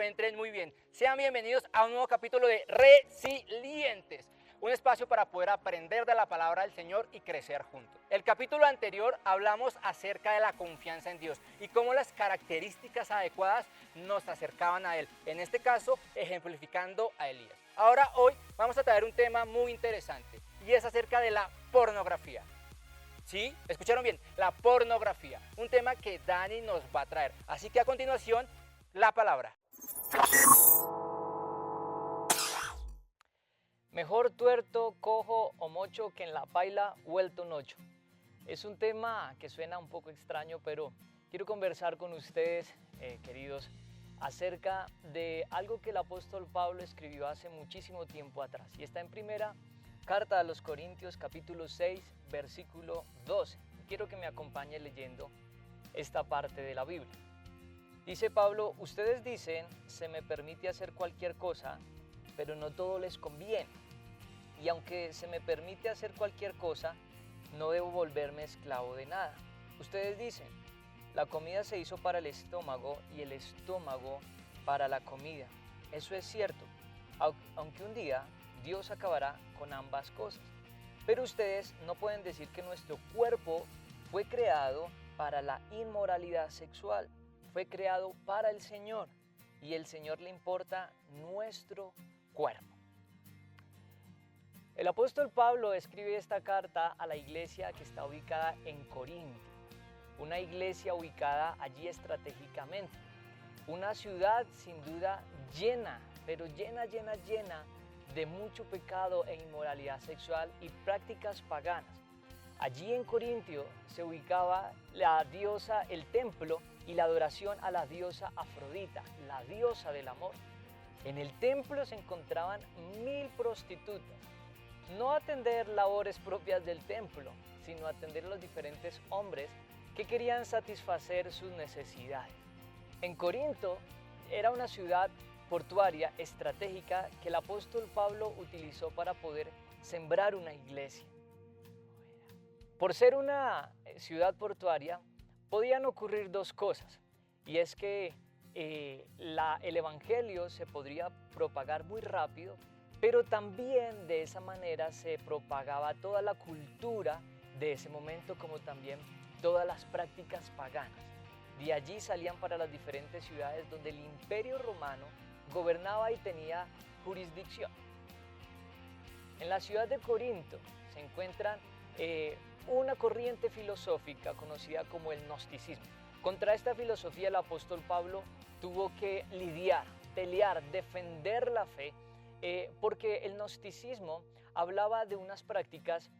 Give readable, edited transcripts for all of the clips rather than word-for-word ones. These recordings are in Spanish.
encuentren muy bien. Sean bienvenidos a un nuevo capítulo de Resilientes, un espacio para poder aprender de la palabra del Señor y crecer juntos. El capítulo anterior hablamos acerca de la confianza en Dios y cómo las características adecuadas nos acercaban a Él, en este caso ejemplificando a Elías. Ahora hoy vamos a traer un tema muy interesante y es acerca de la pornografía. ¿Sí? ¿Escucharon bien? La pornografía, un tema que Dani nos va a traer. Así que a continuación, la palabra. Mejor tuerto, cojo o mocho que en la paila vuelto un ocho. Es un tema que suena un poco extraño, pero quiero conversar con ustedes, queridos, acerca de algo que el apóstol Pablo escribió hace muchísimo tiempo atrás. Y está en primera carta a los Corintios, capítulo 6, versículo 12. Quiero que me acompañe leyendo esta parte de la Biblia. Dice Pablo, ustedes dicen, se me permite hacer cualquier cosa, pero no todo les conviene. Y aunque se me permite hacer cualquier cosa, no debo volverme esclavo de nada. Ustedes dicen, la comida se hizo para el estómago y el estómago para la comida. Eso es cierto, aunque un día Dios acabará con ambas cosas. Pero ustedes no pueden decir que nuestro cuerpo fue creado para la inmoralidad sexual. Fue creado para el Señor y el Señor le importa nuestro cuerpo. El apóstol Pablo escribe esta carta a la iglesia que está ubicada en Corinto, una iglesia ubicada allí estratégicamente, una ciudad sin duda llena, pero llena de mucho pecado e inmoralidad sexual y prácticas paganas. Allí en Corintio se ubicaba la diosa, el templo y la adoración a la diosa Afrodita, la diosa del amor. En el templo se encontraban 1000 prostitutas. No atender labores propias del templo, sino atender a los diferentes hombres que querían satisfacer sus necesidades. En Corinto era una ciudad portuaria estratégica que el apóstol Pablo utilizó para poder sembrar una iglesia. Por ser una ciudad portuaria, podían ocurrir dos cosas, y es que el evangelio se podría propagar muy rápido, pero también de esa manera se propagaba toda la cultura de ese momento, como también todas las prácticas paganas. De allí salían para las diferentes ciudades donde el imperio romano gobernaba y tenía jurisdicción. En la ciudad de Corinto se encuentran una corriente filosófica conocida como el gnosticismo. Contra esta filosofía el apóstol Pablo tuvo que lidiar, pelear, defender la fe, porque el gnosticismo hablaba de unas prácticas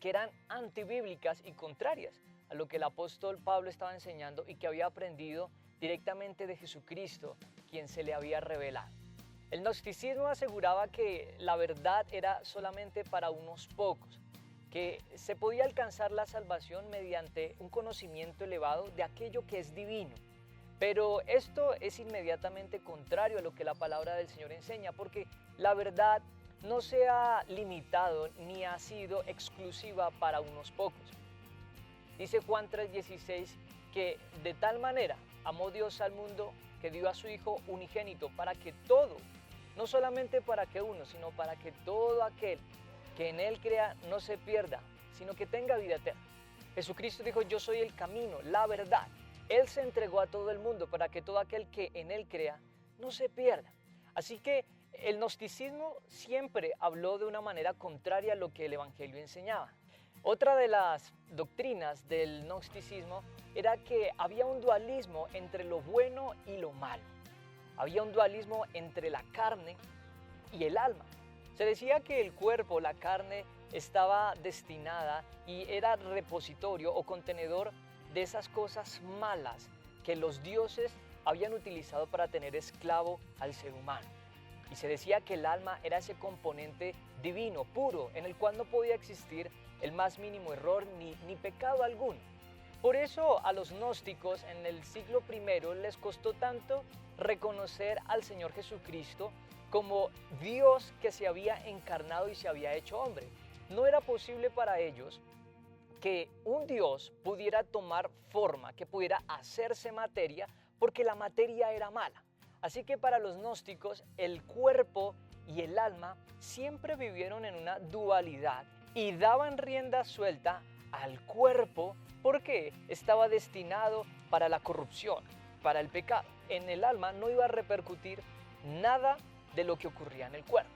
que eran antibíblicas y contrarias a lo que el apóstol Pablo estaba enseñando y que había aprendido directamente de Jesucristo, quien se le había revelado. El gnosticismo aseguraba que la verdad era solamente para unos pocos, que se podía alcanzar la salvación mediante un conocimiento elevado de aquello que es divino. Pero esto es inmediatamente contrario a lo que la palabra del Señor enseña, porque la verdad no se ha limitado ni ha sido exclusiva para unos pocos. Dice Juan 3:16 que de tal manera amó Dios al mundo que dio a su Hijo unigénito para que todo, no solamente para que uno, sino para que todo aquel que en Él crea no se pierda, sino que tenga vida eterna. Jesucristo dijo, yo soy el camino, la verdad. Él se entregó a todo el mundo para que todo aquel que en Él crea no se pierda. Así que el gnosticismo siempre habló de una manera contraria a lo que el Evangelio enseñaba. Otra de las doctrinas del gnosticismo era que había un dualismo entre lo bueno y lo malo. Había un dualismo entre la carne y el alma. Se decía que el cuerpo, la carne, estaba destinada y era repositorio o contenedor de esas cosas malas que los dioses habían utilizado para tener esclavo al ser humano. Y se decía que el alma era ese componente divino, puro, en el cual no podía existir el más mínimo error ni pecado alguno. Por eso a los gnósticos en el siglo I les costó tanto reconocer al Señor Jesucristo como Dios que se había encarnado y se había hecho hombre. No era posible para ellos que un Dios pudiera tomar forma, que pudiera hacerse materia, porque la materia era mala. Así que para los gnósticos, el cuerpo y el alma siempre vivieron en una dualidad y daban rienda suelta al cuerpo porque estaba destinado para la corrupción, para el pecado. En el alma no iba a repercutir nada de lo que ocurría en el cuerpo.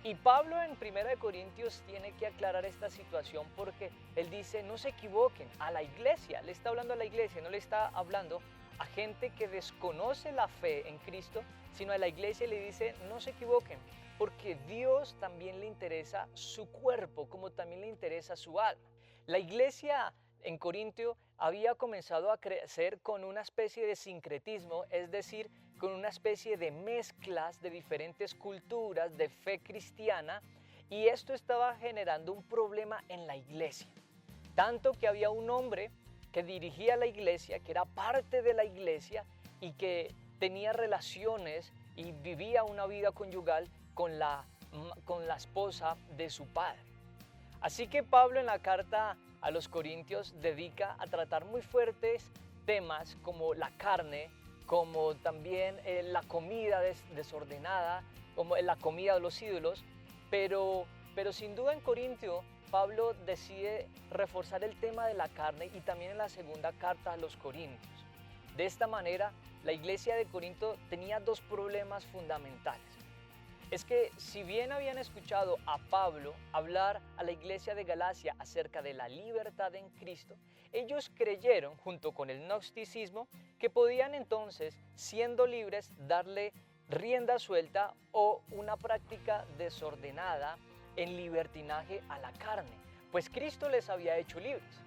Y Pablo en 1 Corintios tiene que aclarar esta situación porque él dice, no se equivoquen, a la iglesia, le está hablando a la iglesia, no le está hablando a gente que desconoce la fe en Cristo, sino a la iglesia le dice, no se equivoquen, porque Dios también le interesa su cuerpo, como también le interesa su alma. La iglesia en Corintio había comenzado a crecer con una especie de sincretismo, es decir, con una especie de mezclas de diferentes culturas de fe cristiana, y esto estaba generando un problema en la iglesia. Tanto que había un hombre que dirigía la iglesia, que era parte de la iglesia y que tenía relaciones y vivía una vida conyugal con la esposa de su padre. Así que Pablo en la carta a los Corintios dedica a tratar muy fuertes temas como la carne, como también la comida desordenada, como la comida de los ídolos, pero sin duda en Corintio Pablo decide reforzar el tema de la carne y también en la segunda carta a los Corintios. De esta manera, la iglesia de Corinto tenía dos problemas fundamentales. Es que si bien habían escuchado a Pablo hablar a la iglesia de Galacia acerca de la libertad en Cristo, ellos creyeron, junto con el gnosticismo, que podían entonces, siendo libres, darle rienda suelta o una práctica desordenada en libertinaje a la carne, pues Cristo les había hecho libres.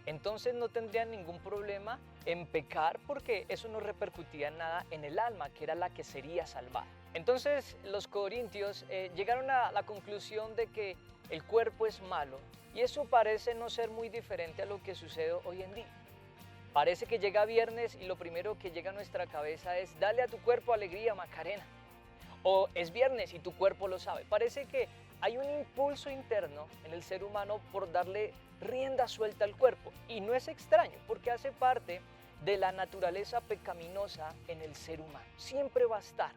Entonces no tendrían ningún problema en pecar porque eso no repercutía en nada en el alma, que era la que sería salvada. Entonces los corintios llegaron a la conclusión de que el cuerpo es malo y eso parece no ser muy diferente a lo que sucede hoy en día. Parece que llega viernes y lo primero que llega a nuestra cabeza es dale a tu cuerpo alegría, Macarena. O es viernes y tu cuerpo lo sabe. Parece que hay un impulso interno en el ser humano por darle rienda suelta al cuerpo. Y no es extraño porque hace parte de la naturaleza pecaminosa en el ser humano. Siempre va a estar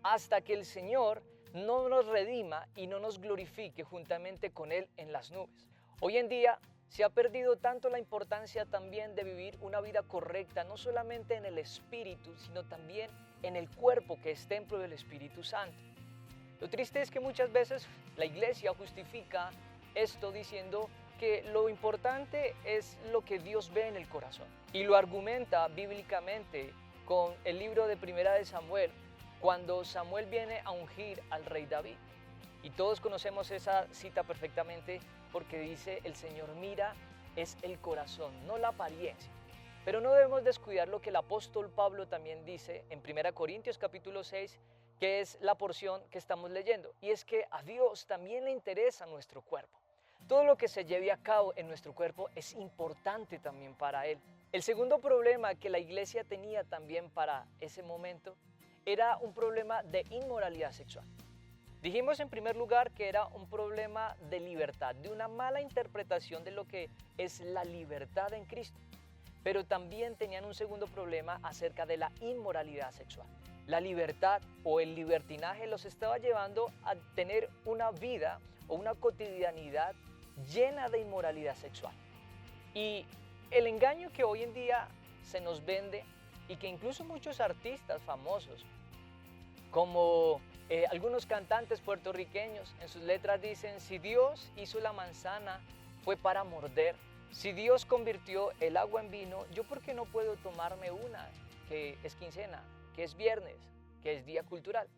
hasta que el Señor no nos redima y no nos glorifique juntamente con Él en las nubes. Hoy en día se ha perdido tanto la importancia también de vivir una vida correcta, no solamente en el espíritu, sino también en el cuerpo que es templo del Espíritu Santo. Lo triste es que muchas veces la iglesia justifica esto diciendo que lo importante es lo que Dios ve en el corazón. Y lo argumenta bíblicamente con el libro de Primera de Samuel, cuando Samuel viene a ungir al rey David. Y todos conocemos esa cita perfectamente porque dice, el Señor mira es el corazón, no la apariencia. Pero no debemos descuidar lo que el apóstol Pablo también dice en 1 Corintios capítulo 6, que es la porción que estamos leyendo. Y es que a Dios también le interesa nuestro cuerpo. Todo lo que se lleve a cabo en nuestro cuerpo es importante también para Él. El segundo problema que la iglesia tenía también para ese momento era un problema de inmoralidad sexual. Dijimos en primer lugar que era un problema de libertad, de una mala interpretación de lo que es la libertad en Cristo. Pero también tenían un segundo problema acerca de la inmoralidad sexual. La libertad o el libertinaje los estaba llevando a tener una vida o una cotidianidad llena de inmoralidad sexual. Y el engaño que hoy en día se nos vende y que incluso muchos artistas famosos, como algunos cantantes puertorriqueños, en sus letras dicen, si Dios hizo la manzana fue para morder. Si Dios convirtió el agua en vino, ¿yo por qué no puedo tomarme una que es quincena, que es viernes, que es día cultural?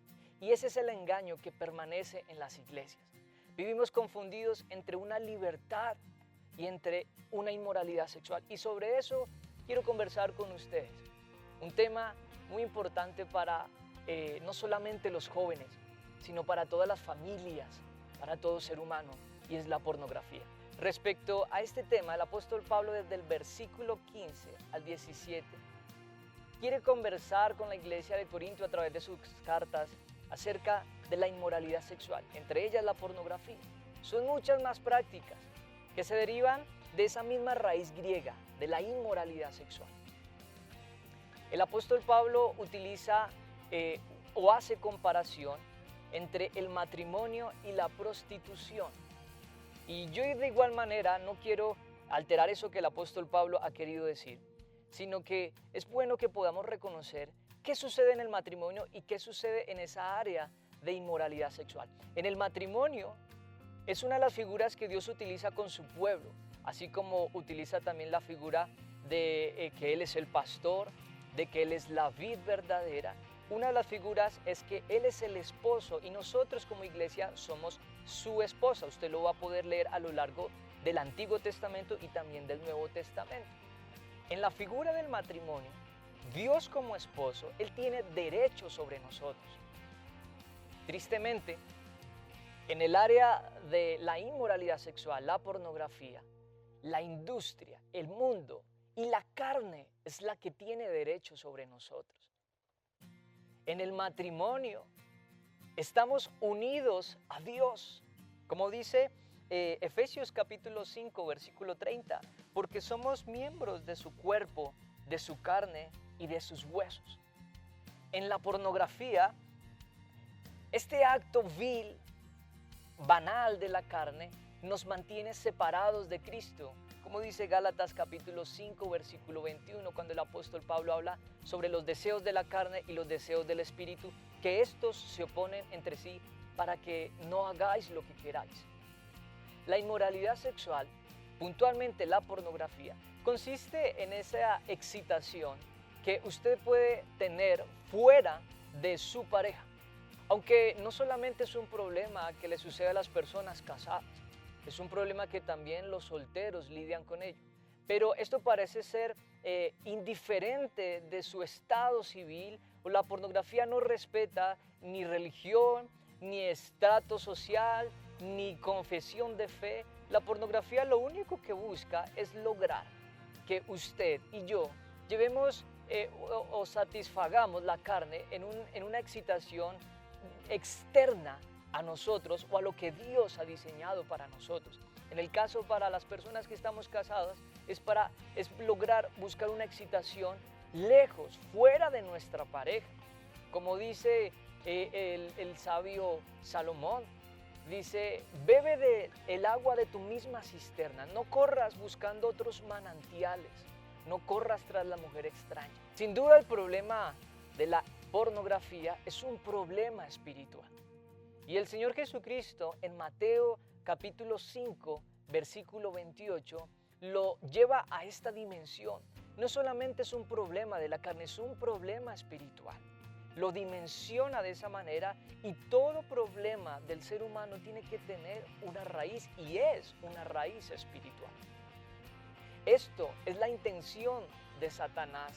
Y ese es el engaño que permanece en las iglesias. Vivimos confundidos entre una libertad y entre una inmoralidad sexual. Y sobre eso quiero conversar con ustedes. Un tema muy importante para no solamente los jóvenes, sino para todas las familias, para todo ser humano, y es la pornografía. Respecto a este tema, el apóstol Pablo desde el versículo 15 al 17 quiere conversar con la iglesia de Corinto a través de sus cartas acerca de la inmoralidad sexual, entre ellas la pornografía. Son muchas más prácticas que se derivan de esa misma raíz griega, de la inmoralidad sexual. El apóstol Pablo utiliza o hace comparación entre el matrimonio y la prostitución. Y yo de igual manera no quiero alterar eso que el apóstol Pablo ha querido decir, sino que es bueno que podamos reconocer qué sucede en el matrimonio y qué sucede en esa área de inmoralidad sexual. En el matrimonio es una de las figuras que Dios utiliza con su pueblo, así como utiliza también la figura de que Él es el pastor, de que Él es la vid verdadera. Una de las figuras es que Él es el esposo y nosotros como iglesia somos su esposa. Usted lo va a poder leer a lo largo del Antiguo Testamento y también del Nuevo Testamento. En la figura del matrimonio, Dios como esposo, Él tiene derecho sobre nosotros. Tristemente, en el área de la inmoralidad sexual, la pornografía, la industria, el mundo y la carne es la que tiene derecho sobre nosotros. En el matrimonio estamos unidos a Dios, como dice Efesios capítulo 5, versículo 30, porque somos miembros de su cuerpo, de su carne y de sus huesos. En la pornografía, este acto vil, banal de la carne, nos mantiene separados de Cristo, como dice Gálatas capítulo 5, versículo 21, cuando el apóstol Pablo habla sobre los deseos de la carne y los deseos del espíritu, que estos se oponen entre sí para que no hagáis lo que queráis. La inmoralidad sexual, puntualmente la pornografía, consiste en esa excitación que usted puede tener fuera de su pareja. Aunque no solamente es un problema que le sucede a las personas casadas, es un problema que también los solteros lidian con ello. Pero esto parece ser indiferente de su estado civil, o la pornografía no respeta ni religión, ni estrato social, ni confesión de fe. La pornografía lo único que busca es lograr que usted y yo llevemos o satisfagamos la carne en una excitación externa a nosotros o a lo que Dios ha diseñado para nosotros. En el caso para las personas que estamos casadas es lograr buscar una excitación lejos, fuera de nuestra pareja. Como dice el sabio Salomón, dice: bebe del agua de tu misma cisterna, no corras buscando otros manantiales, no corras tras la mujer extraña. Sin duda el problema de la pornografía es un problema espiritual. Y el Señor Jesucristo en Mateo capítulo 5, versículo 28, lo lleva a esta dimensión. No solamente es un problema de la carne, es un problema espiritual. Lo dimensiona de esa manera, y todo problema del ser humano tiene que tener una raíz, y es una raíz espiritual. Esto es la intención de Satanás.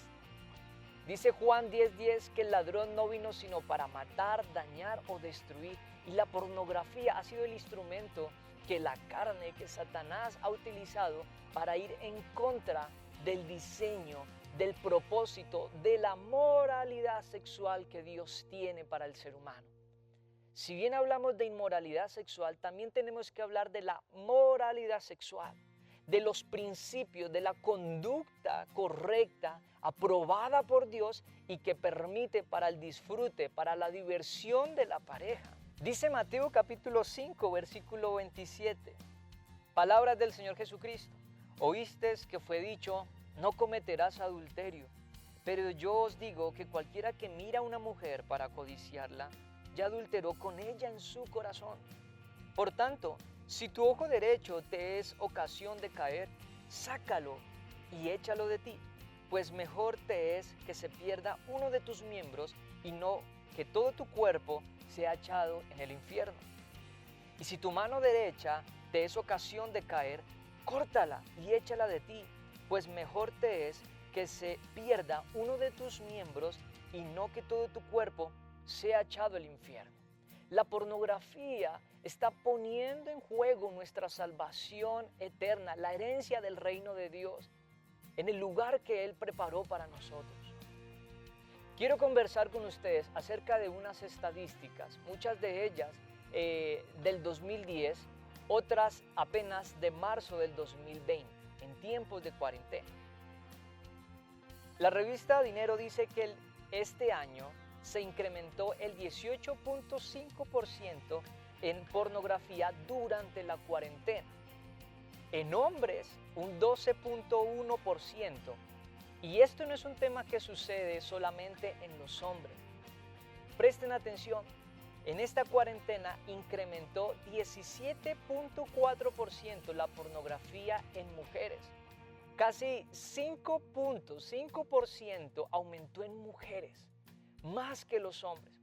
Dice Juan 10:10 que el ladrón no vino sino para matar, dañar o destruir. Y la pornografía ha sido el instrumento que la carne, que Satanás ha utilizado para ir en contra del diseño, del propósito, de la moralidad sexual que Dios tiene para el ser humano. Si bien hablamos de inmoralidad sexual, también tenemos que hablar de la moralidad sexual, de los principios, de la conducta correcta, aprobada por Dios y que permite para el disfrute, para la diversión de la pareja. Dice Mateo capítulo 5, versículo 27, palabras del Señor Jesucristo: oísteis que fue dicho, no cometerás adulterio, pero yo os digo que cualquiera que mira a una mujer para codiciarla, ya adulteró con ella en su corazón. Por tanto, si tu ojo derecho te es ocasión de caer, sácalo y échalo de ti, pues mejor te es que se pierda uno de tus miembros y no que todo tu cuerpo sea echado en el infierno. Y si tu mano derecha te es ocasión de caer, córtala y échala de ti, pues mejor te es que se pierda uno de tus miembros y no que todo tu cuerpo sea echado al infierno. La pornografía está poniendo en juego nuestra salvación eterna, la herencia del reino de Dios, en el lugar que Él preparó para nosotros. Quiero conversar con ustedes acerca de unas estadísticas, muchas de ellas del 2010, otras apenas de marzo del 2020, en tiempos de cuarentena. La revista Dinero dice que este año se incrementó el 18.5% en pornografía durante la cuarentena. En hombres, un 12.1%. Y esto no es un tema que sucede solamente en los hombres. Presten atención, en esta cuarentena incrementó 17.4% la pornografía en mujeres. Casi 5.5% aumentó en mujeres, más que los hombres.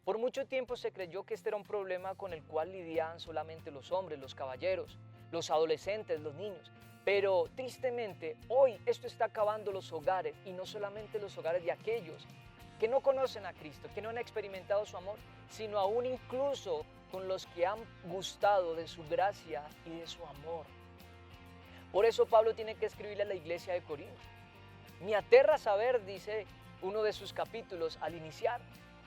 Por mucho tiempo se creyó que este era un problema con el cual lidiaban solamente los hombres, los caballeros, los adolescentes, los niños. Pero tristemente, hoy esto está acabando los hogares, y no solamente los hogares de aquellos que no conocen a Cristo, que no han experimentado su amor, sino aún incluso con los que han gustado de su gracia y de su amor. Por eso Pablo tiene que escribirle a la iglesia de Corinto. Me aterra saber, dice uno de sus capítulos al iniciar,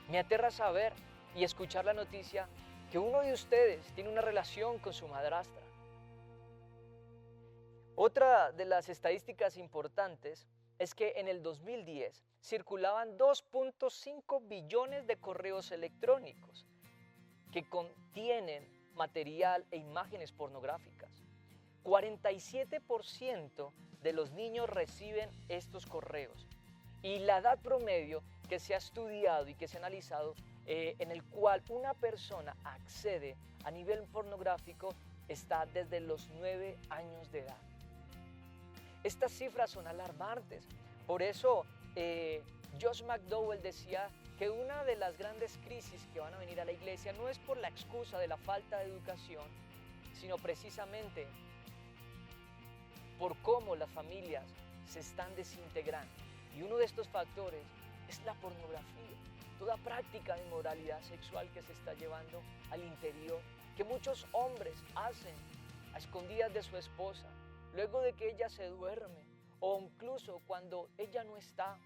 me aterra saber y escuchar la noticia que uno de ustedes tiene una relación con su madrastra. Otra de las estadísticas importantes es que en el 2010 circulaban 2.5 billones de correos electrónicos que contienen material e imágenes pornográficas. 47% de los niños reciben estos correos, y la edad promedio que se ha estudiado y que se ha analizado en el cual una persona accede a nivel pornográfico está desde los 9 años de edad. Estas cifras son alarmantes. Por eso Josh McDowell decía que una de las grandes crisis que van a venir a la iglesia no es por la excusa de la falta de educación, sino precisamente por cómo las familias se están desintegrando. Y uno de estos factores es la pornografía, toda práctica de inmoralidad sexual que se está llevando al interior, que muchos hombres hacen a escondidas de su esposa, luego de que ella se duerme, o incluso cuando ella no está,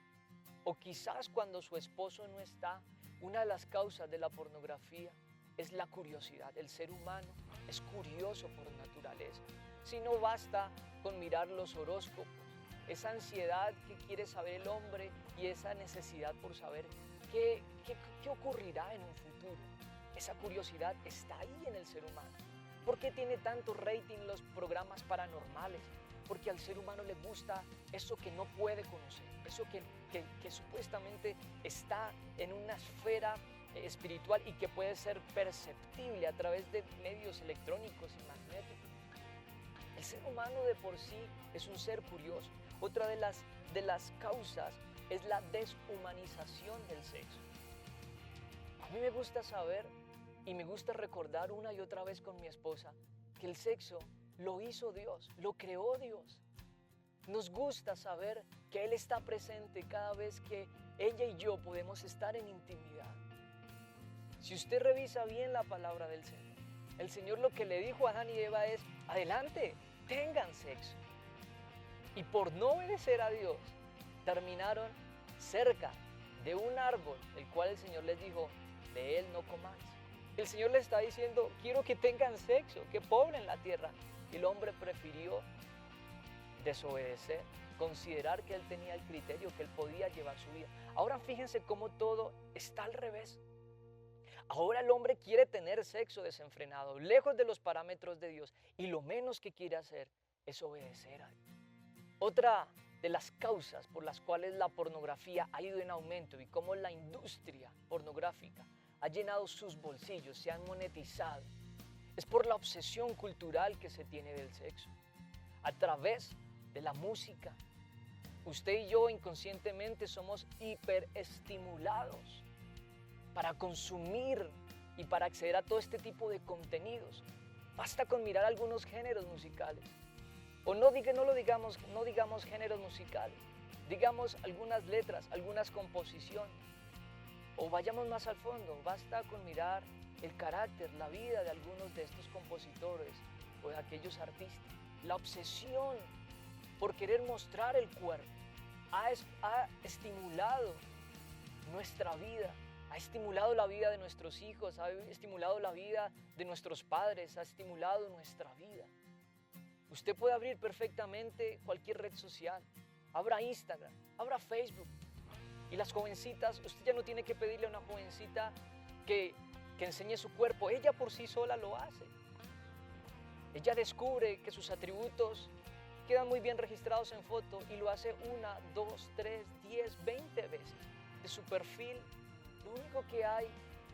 o quizás cuando su esposo no está. Una de las causas de la pornografía es la curiosidad. El ser humano es curioso por naturaleza. Si no basta con mirar los horóscopos, esa ansiedad que quiere saber el hombre y esa necesidad por saber qué ocurrirá en un futuro, esa curiosidad está ahí en el ser humano. ¿Por qué tiene tanto rating los programas paranormales? Porque al ser humano le gusta eso que no puede conocer, eso que supuestamente está en una esfera espiritual y que puede ser perceptible a través de medios electrónicos y magnéticos. El ser humano de por sí es un ser curioso. Otra de las causas es la deshumanización del sexo. A mí me gusta saber y me gusta recordar una y otra vez con mi esposa que el sexo lo hizo Dios, lo creó Dios. Nos gusta saber que Él está presente cada vez que ella y yo podemos estar en intimidad. Si usted revisa bien la palabra del Señor, el Señor lo que le dijo a Adán y Eva es: adelante, tengan sexo. Y por no obedecer a Dios, terminaron cerca de un árbol, el cual el Señor les dijo: de él no comáis. El Señor les está diciendo: quiero que tengan sexo, que poblen la tierra. Y el hombre prefirió desobedecer, considerar que él tenía el criterio, que él podía llevar su vida. Ahora fíjense cómo todo está al revés. Ahora el hombre quiere tener sexo desenfrenado, lejos de los parámetros de Dios, y lo menos que quiere hacer es obedecer a Dios. Otra de las causas por las cuales la pornografía ha ido en aumento y cómo la industria pornográfica ha llenado sus bolsillos, se han monetizado, es por la obsesión cultural que se tiene del sexo. A través de la música, usted y yo inconscientemente somos hiperestimulados para consumir y para acceder a todo este tipo de contenidos. Basta con mirar algunos géneros musicales. O no digamos géneros musicales, digamos algunas letras, algunas composiciones. O vayamos más al fondo, basta con mirar el carácter, la vida de algunos de estos compositores o de aquellos artistas. La obsesión por querer mostrar el cuerpo ha estimulado nuestra vida, ha estimulado la vida de nuestros hijos, ha estimulado la vida de nuestros padres, ha estimulado nuestra vida. Usted puede abrir perfectamente cualquier red social, abra Instagram, abra Facebook, Y las jovencitas, usted ya no tiene que pedirle a una jovencita que enseñe su cuerpo, ella por sí sola lo hace. Ella descubre que sus atributos quedan muy bien registrados en foto y lo hace 1, 2, 3, 10, 20 veces. De su perfil, lo único que hay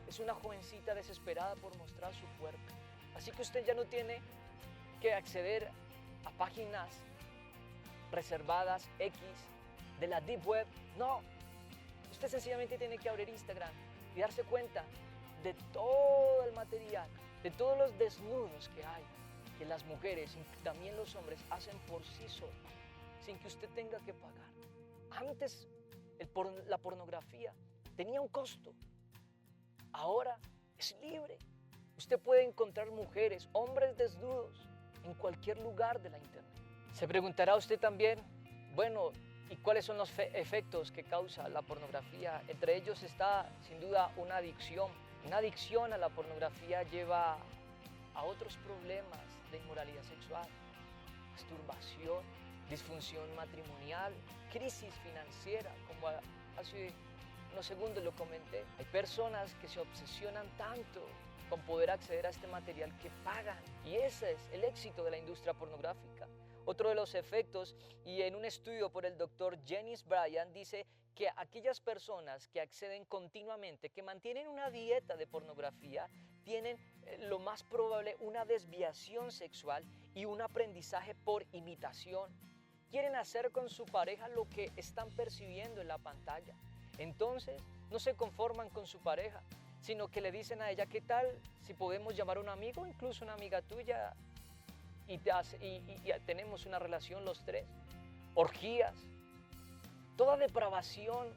es una jovencita desesperada por mostrar su cuerpo. Así que usted ya no tiene que acceder a páginas reservadas X de la Deep Web. No, usted sencillamente tiene que abrir Instagram y darse cuenta de todo el material, de todos los desnudos que hay, que las mujeres y también los hombres hacen por sí solos, sin que usted tenga que pagar. Antes la pornografía tenía un costo, ahora es libre. Usted puede encontrar mujeres, hombres desnudos en cualquier lugar de la internet. Se preguntará usted también, bueno, ¿y cuáles son los efectos que causa la pornografía? Entre ellos está sin duda una adicción. Una adicción a la pornografía lleva a otros problemas de inmoralidad sexual, masturbación, disfunción matrimonial, crisis financiera, como hace unos segundos lo comenté. Hay personas que se obsesionan tanto con poder acceder a este material que pagan, y ese es el éxito de la industria pornográfica. Otro de los efectos, y en un estudio por el doctor Janice Bryan, dice que aquellas personas que acceden continuamente, que mantienen una dieta de pornografía, tienen lo más probable una desviación sexual y un aprendizaje por imitación. Quieren hacer con su pareja lo que están percibiendo en la pantalla. Entonces, no se conforman con su pareja, sino que le dicen a ella, ¿qué tal si podemos llamar a un amigo, incluso una amiga tuya, y tenemos una relación los tres? Orgías, toda depravación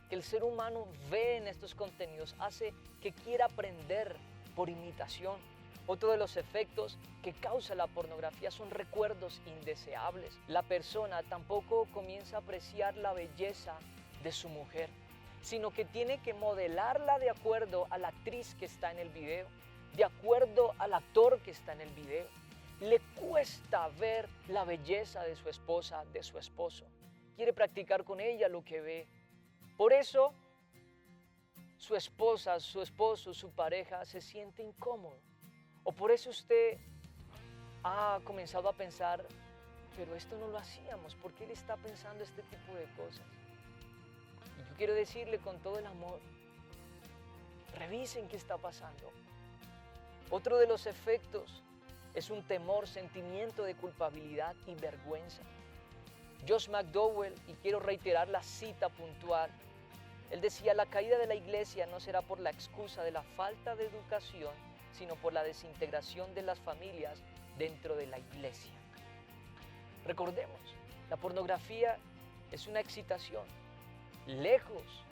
que el ser humano ve en estos contenidos hace que quiera aprender por imitación. Otro de los efectos que causa la pornografía son recuerdos indeseables. La persona tampoco comienza a apreciar la belleza de su mujer, sino que tiene que modelarla de acuerdo a la actriz que está en el video, de acuerdo al actor que está en el video. Le cuesta ver la belleza de su esposa, de su esposo. Quiere practicar con ella lo que ve. Por eso, su esposa, su esposo, su pareja se siente incómodo. O por eso usted ha comenzado a pensar, pero esto no lo hacíamos, ¿por qué él está pensando este tipo de cosas? Y yo quiero decirle con todo el amor, revisen qué está pasando. Otro de los efectos es un temor, sentimiento de culpabilidad y vergüenza. Josh McDowell, y quiero reiterar la cita puntual, él decía, la caída de la iglesia no será por la excusa de la falta de educación, sino por la desintegración de las familias dentro de la iglesia. Recordemos, la pornografía es una excitación, lejos,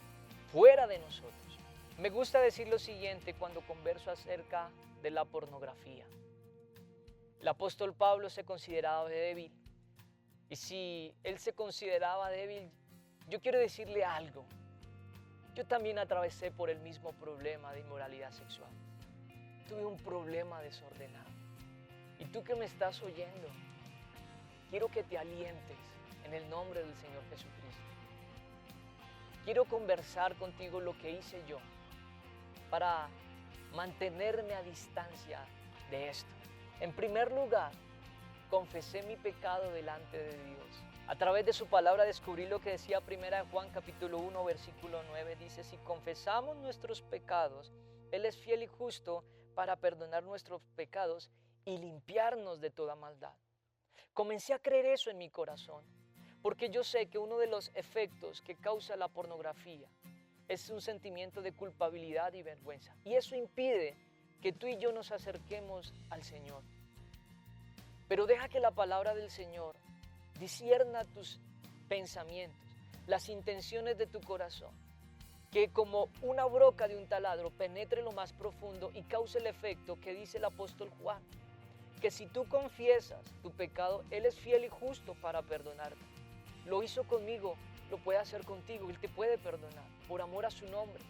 fuera de nosotros. Me gusta decir lo siguiente cuando converso acerca de la pornografía. El apóstol Pablo se consideraba débil, y si él se consideraba débil, yo quiero decirle algo. Yo también atravesé por el mismo problema de inmoralidad sexual. Tuve un problema desordenado. Y tú que me estás oyendo, quiero que te alientes en el nombre del Señor Jesucristo. Quiero conversar contigo lo que hice yo para mantenerme a distancia de esto. En primer lugar, confesé mi pecado delante de Dios. A través de su palabra descubrí lo que decía 1 Juan capítulo 1 versículo 9. Dice, si confesamos nuestros pecados, Él es fiel y justo para perdonar nuestros pecados y limpiarnos de toda maldad. Comencé a creer eso en mi corazón, porque yo sé que uno de los efectos que causa la pornografía es un sentimiento de culpabilidad y vergüenza. Y eso impide que tú y yo nos acerquemos al Señor. Pero deja que la palabra del Señor discierna tus pensamientos, las intenciones de tu corazón, que como una broca de un taladro penetre lo más profundo y cause el efecto que dice el apóstol Juan, que si tú confiesas tu pecado, Él es fiel y justo para perdonarte. Lo hizo conmigo, lo puede hacer contigo, Él te puede perdonar por amor a su nombre.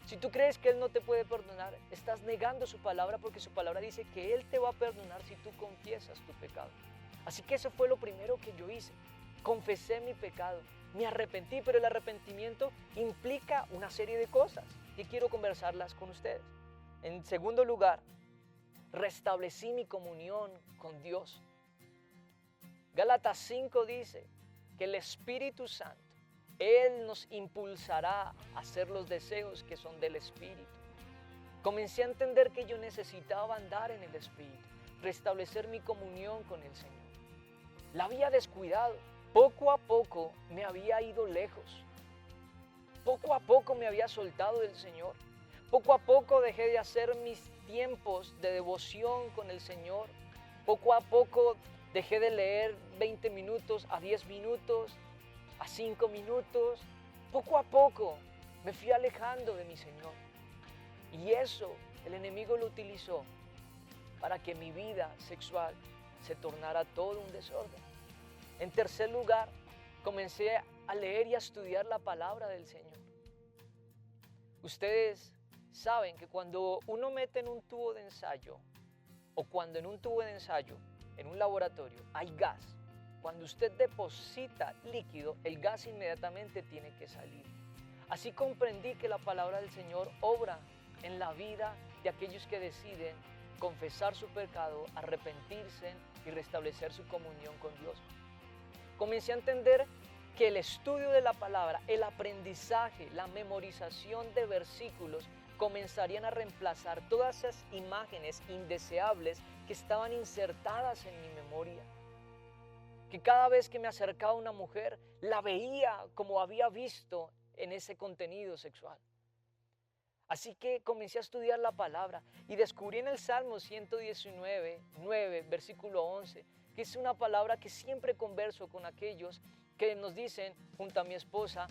Si tú crees que Él no te puede perdonar, estás negando su palabra, porque su palabra dice que Él te va a perdonar si tú confiesas tu pecado. Así que eso fue lo primero que yo hice. Confesé mi pecado. me arrepentí, pero el arrepentimiento implica una serie de cosas que quiero conversarlas con ustedes. En segundo lugar, restablecí mi comunión con Dios. Gálatas 5 dice que el Espíritu Santo, Él nos impulsará a hacer los deseos que son del Espíritu. Comencé a entender que yo necesitaba andar en el Espíritu, restablecer mi comunión con el Señor. La había descuidado. Poco a poco me había ido lejos. Poco a poco me había soltado del Señor. Poco a poco dejé de hacer mis tiempos de devoción con el Señor. Poco a poco dejé de leer 20 minutos a 10 minutos, a 5 minutos. Poco a poco me fui alejando de mi Señor. Y eso el enemigo lo utilizó para que mi vida sexual se tornara todo un desorden. En tercer lugar, comencé a leer y a estudiar la palabra del Señor. Ustedes saben que cuando uno mete en un tubo de ensayo, o cuando en un tubo de ensayo, en un laboratorio, hay gas, cuando usted deposita líquido, el gas inmediatamente tiene que salir. Así comprendí que la palabra del Señor obra en la vida de aquellos que deciden confesar su pecado, arrepentirse y restablecer su comunión con Dios. Comencé a entender que el estudio de la palabra, el aprendizaje, la memorización de versículos comenzarían a reemplazar todas esas imágenes indeseables que estaban insertadas en mi memoria. Que cada vez que me acercaba a una mujer, la veía como había visto en ese contenido sexual. Así que comencé a estudiar la palabra y descubrí en el Salmo 119, 9, versículo 11, que es una palabra que siempre converso con aquellos que nos dicen, junto a mi esposa,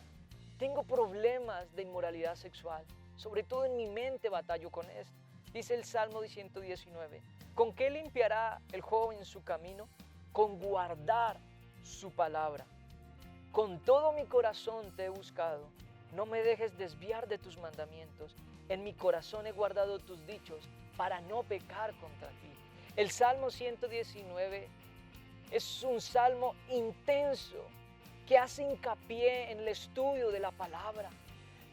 tengo problemas de inmoralidad sexual, sobre todo en mi mente batallo con esto. Dice el Salmo 119, ¿con qué limpiará el joven su camino? Con guardar su palabra. Con todo mi corazón te he buscado, no me dejes desviar de tus mandamientos. En mi corazón he guardado tus dichos para no pecar contra ti. El Salmo 119 es un salmo intenso que hace hincapié en el estudio de la palabra.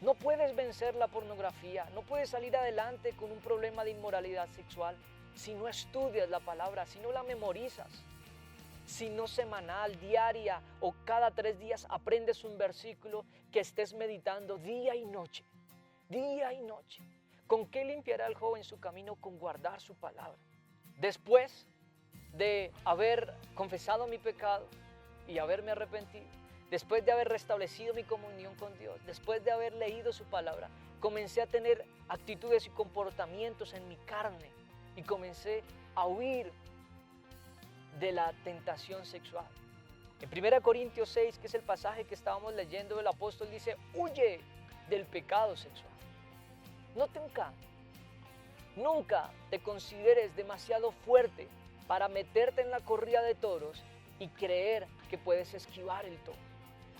No puedes vencer la pornografía, no puedes salir adelante con un problema de inmoralidad sexual si no estudias la palabra, si no la memorizas. Si no semanal, diaria o cada 3 días aprendes un versículo que estés meditando día y noche, día y noche. ¿Con qué limpiará el joven su camino? Con guardar su palabra. Después de haber confesado mi pecado y haberme arrepentido, después de haber restablecido mi comunión con Dios, después de haber leído su palabra, comencé a tener actitudes y comportamientos en mi carne y comencé a huir de la tentación sexual. En 1 Corintios 6, que es el pasaje que estábamos leyendo, el apóstol dice, huye del pecado sexual. Nunca te consideres demasiado fuerte para meterte en la corrida de toros y creer que puedes esquivar el toro.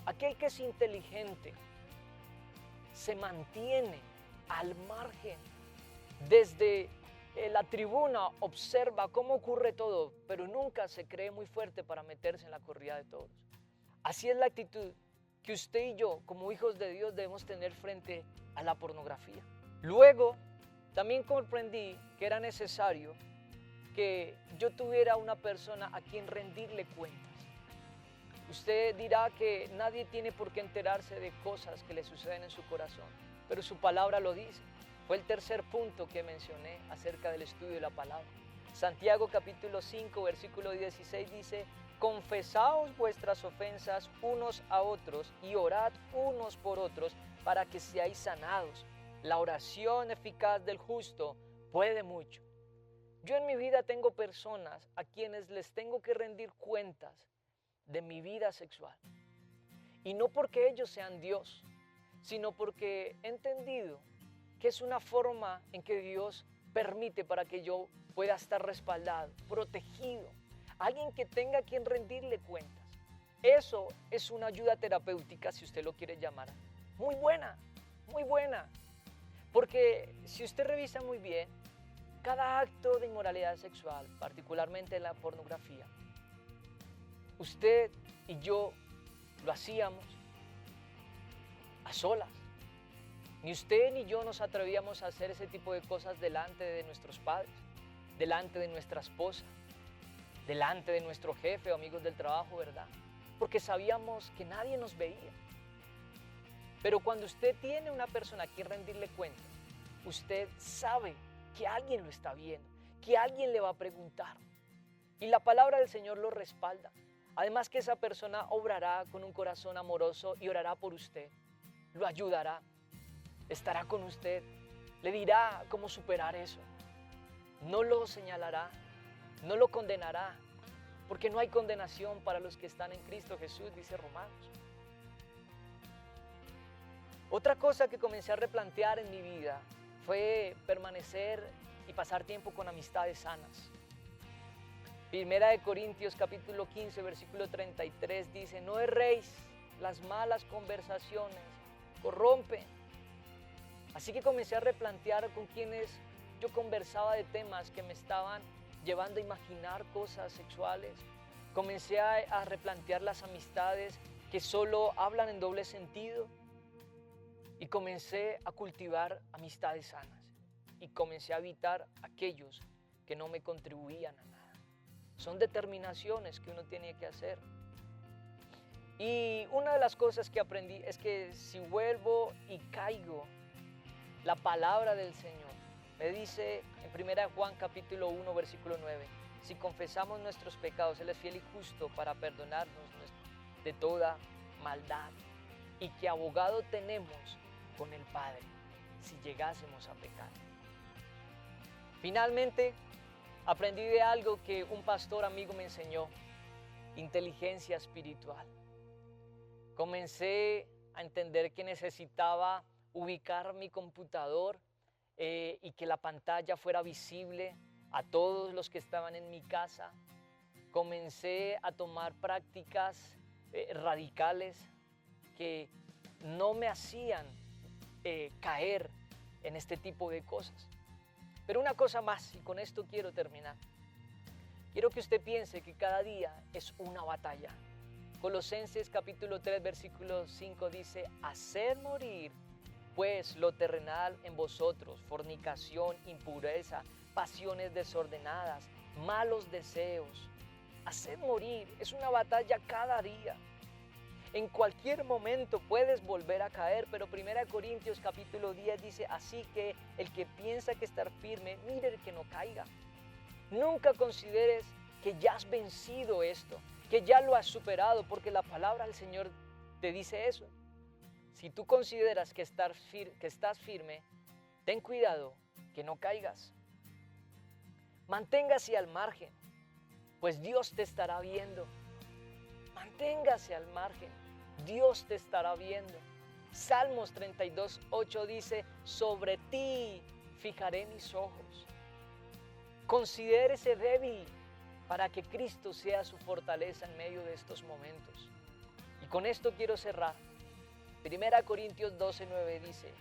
Aquel que es inteligente se mantiene al margen. Desde la tribuna observa cómo ocurre todo, pero nunca se cree muy fuerte para meterse en la corrida de toros. Así es la actitud que usted y yo, como hijos de Dios, debemos tener frente a la pornografía. Luego, también comprendí que era necesario que yo tuviera una persona a quien rendirle cuentas. Usted dirá que nadie tiene por qué enterarse de cosas que le suceden en su corazón, pero su palabra lo dice. Fue el tercer punto que mencioné acerca del estudio de la palabra. Santiago capítulo 5, versículo 16 dice, confesaos vuestras ofensas unos a otros y orad unos por otros para que seáis sanados. La oración eficaz del justo puede mucho. Yo en mi vida tengo personas a quienes les tengo que rendir cuentas de mi vida sexual. Y no porque ellos sean Dios, sino porque he entendido que es una forma en que Dios permite para que yo pueda estar respaldado, protegido. Alguien que tenga a quien rendirle cuentas. Eso es una ayuda terapéutica, si usted lo quiere llamar. Muy buena, muy buena. Porque si usted revisa muy bien, cada acto de inmoralidad sexual, particularmente la pornografía, usted y yo lo hacíamos a solas. Ni usted ni yo nos atrevíamos a hacer ese tipo de cosas delante de nuestros padres, delante de nuestra esposa, delante de nuestro jefe o amigos del trabajo, ¿verdad? Porque sabíamos que nadie nos veía. Pero cuando usted tiene una persona a quien rendirle cuenta, usted sabe que alguien lo está viendo, que alguien le va a preguntar. Y la palabra del Señor lo respalda. Además que esa persona obrará con un corazón amoroso y orará por usted, lo ayudará, estará con usted, le dirá cómo superar eso. No lo señalará, no lo condenará, porque no hay condenación para los que están en Cristo Jesús, dice Romanos. Otra cosa que comencé a replantear en mi vida fue permanecer y pasar tiempo con amistades sanas. Primera de Corintios capítulo 15 versículo 33 dice: no erréis, las malas conversaciones corrompen. Así que comencé a replantear con quienes yo conversaba de temas que me estaban llevando a imaginar cosas sexuales. Comencé a replantear las amistades que solo hablan en doble sentido. Y comencé a cultivar amistades sanas. Y comencé a evitar aquellos que no me contribuían a nada. Son determinaciones que uno tiene que hacer. Y una de las cosas que aprendí es que si vuelvo y caigo, la palabra del Señor me dice en 1 Juan capítulo 1 versículo 9, si confesamos nuestros pecados, Él es fiel y justo para perdonarnos de toda maldad. Y que abogado tenemos con el Padre si llegásemos a pecar. Finalmente, aprendí de algo que un pastor amigo me enseñó: inteligencia espiritual. Comencé a entender que necesitaba ubicar mi computador y que la pantalla fuera visible a todos los que estaban en mi casa. Comencé a tomar prácticas radicales que no me hacían caer en este tipo de cosas. Pero una cosa más, y con esto quiero terminar. Quiero que usted piense que cada día es una batalla. Colosenses capítulo 3 versículo 5 dice: haced morir pues lo terrenal en vosotros, fornicación, impureza, pasiones desordenadas, malos deseos. Haced morir, es una batalla cada día. En cualquier momento puedes volver a caer, pero 1 Corintios capítulo 10 dice: así que el que piensa que estar firme, mire que no caiga. Nunca consideres que ya has vencido esto, que ya lo has superado, porque la palabra del Señor te dice eso. Si tú consideras que estás firme, ten cuidado que no caigas. Manténgase al margen, pues Dios te estará viendo. Manténgase al margen, Dios te estará viendo. Salmos 32:8 dice: sobre ti fijaré mis ojos. Considérese débil para que Cristo sea su fortaleza en medio de estos momentos. Y con esto quiero cerrar. 1 Corintios 12:9 dice: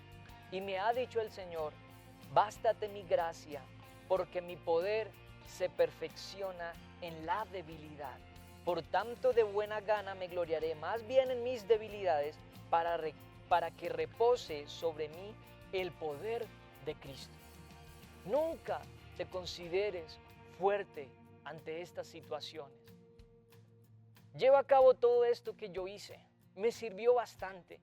y me ha dicho el Señor, bástate mi gracia, porque mi poder se perfecciona en la debilidad. Por tanto, de buena gana me gloriaré más bien en mis debilidades, para que repose sobre mí el poder de Cristo. Nunca te consideres fuerte ante estas situaciones. Lleva a cabo todo esto que yo hice. Me sirvió bastante,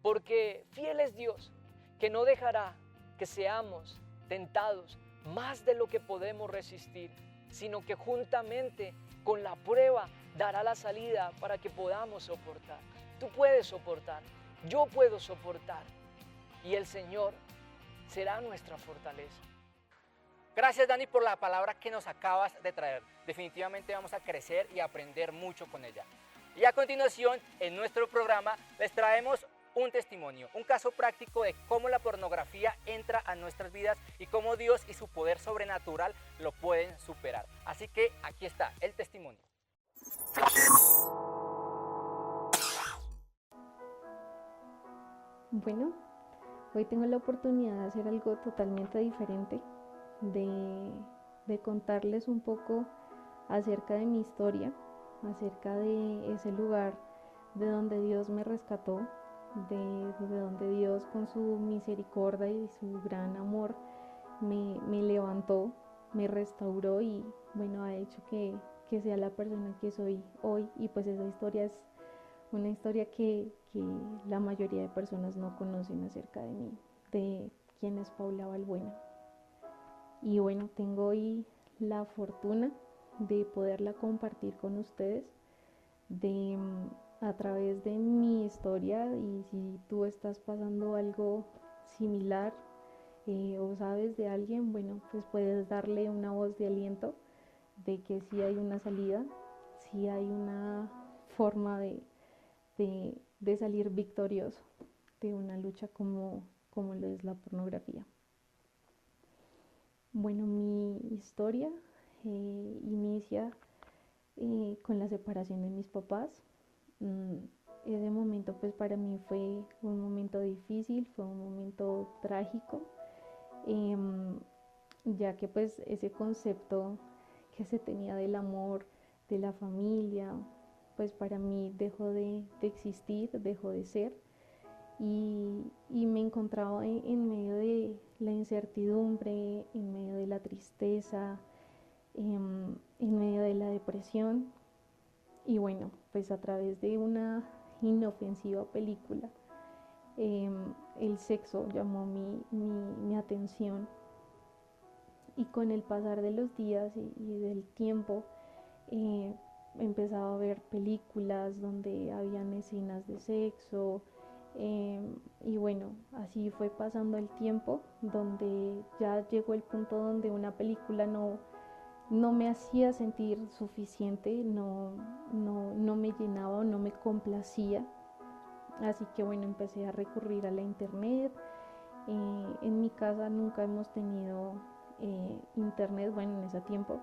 porque fiel es Dios, que no dejará que seamos tentados más de lo que podemos resistir, sino que juntamente con la prueba dará la salida para que podamos soportar. Tú puedes soportar, yo puedo soportar, y el Señor será nuestra fortaleza. Gracias, Dani, por la palabra que nos acabas de traer. Definitivamente vamos a crecer y aprender mucho con ella. Y a continuación, en nuestro programa, les traemos un testimonio, un caso práctico de cómo la pornografía entra a nuestras vidas y cómo Dios y su poder sobrenatural lo pueden superar. Así que aquí está el testimonio. Bueno, hoy tengo la oportunidad de hacer algo totalmente diferente, de contarles un poco acerca de mi historia, acerca de ese lugar de donde Dios me rescató de donde Dios con su misericordia y su gran amor me levantó, me restauró y bueno, ha hecho que sea la persona que soy hoy. Y pues esa historia es una historia que la mayoría de personas no conocen acerca de mí, de quién es Paula Balbuena. Y bueno, tengo hoy la fortuna de poderla compartir con ustedes de a través de mi historia. Y si tú estás pasando algo similar o sabes de alguien, bueno, pues puedes darle una voz de aliento de que sí hay una salida, sí hay una forma de salir victorioso de una lucha como lo es la pornografía. Bueno, mi historia inicia con la separación de mis papás. Ese momento pues para mí fue un momento difícil, fue un momento trágico, ya que pues ese concepto que se tenía del amor, de la familia, pues para mí dejó de existir, dejó de ser. Y me encontraba en medio de la incertidumbre, en medio de la tristeza, en medio de la depresión. Y bueno, pues a través de una inofensiva película, el sexo llamó mi atención. Y con el pasar de los días y del tiempo, empezaba a ver películas donde habían escenas de sexo. Y bueno, así fue pasando el tiempo, donde ya llegó el punto donde una película no me hacía sentir suficiente, no me llenaba o no me complacía. Así que bueno, empecé a recurrir a la internet. En mi casa nunca hemos tenido internet, bueno, en ese tiempo.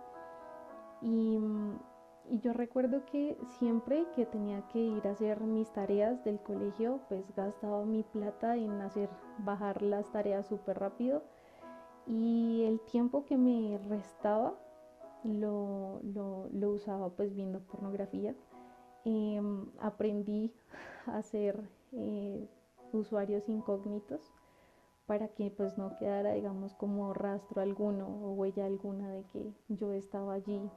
Y yo recuerdo que siempre que tenía que ir a hacer mis tareas del colegio, pues gastaba mi plata en bajar las tareas súper rápido. Y el tiempo que me restaba lo usaba pues viendo pornografía. Aprendí a ser usuarios incógnitos para que pues no quedara digamos como rastro alguno o huella alguna de que yo estaba allí